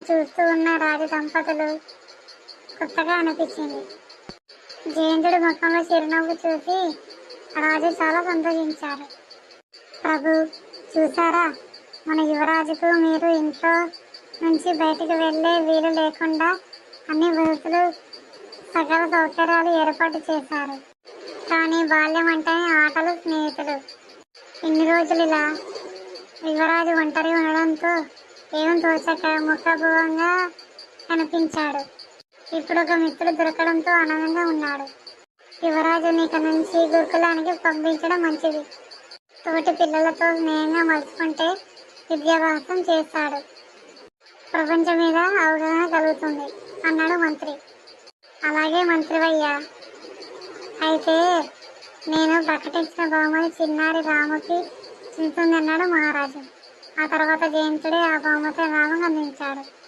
చూస్తూ ఉన్న రాజు దంపతులు కొత్తగా అనిపించింది. జయంతుడి ముఖంలో చిరునవ్వు చూసి రాజు చాలా సంతోషించారు. ప్రభు, చూసారా, మన యువరాజుకు మీరు ఇంట్లో నుంచి బయటకు వెళ్ళే వీలు లేకుండా అన్ని వసతులు సకల సౌకర్యాలు ఏర్పాటు చేశారు. కానీ బాల్యం అంటేనే ఆటలు, స్నేహితులు. ఇన్ని రోజులు ఇలా యువరాజు ఒంటరి ఉండడంతో ఏం తోచక ముఖభూంగా కనిపించాడు. ఇప్పుడు ఒక మిత్రుడు దొరకడంతో ఆనందంగా ఉన్నాడు. యువరాజు ఇక నుంచి గురుకులానికి పంపించడం మంచిది. తోటి పిల్లలతో స్నేహంగా మలుచుకుంటే విద్యాభ్యాసం చేస్తాడు. ప్రపంచం మీద అవగాహన కలుగుతుంది అన్నాడు మంత్రి. అలాగే మంత్రివయ్యా, అయితే నేను ప్రకటించిన బహుమతి చిన్నారి రాముకి చెందుతుందన్నాడు మహారాజు. ఆ తర్వాత జయంతుడే ఆ బహుమతి రాముకు అందించాడు.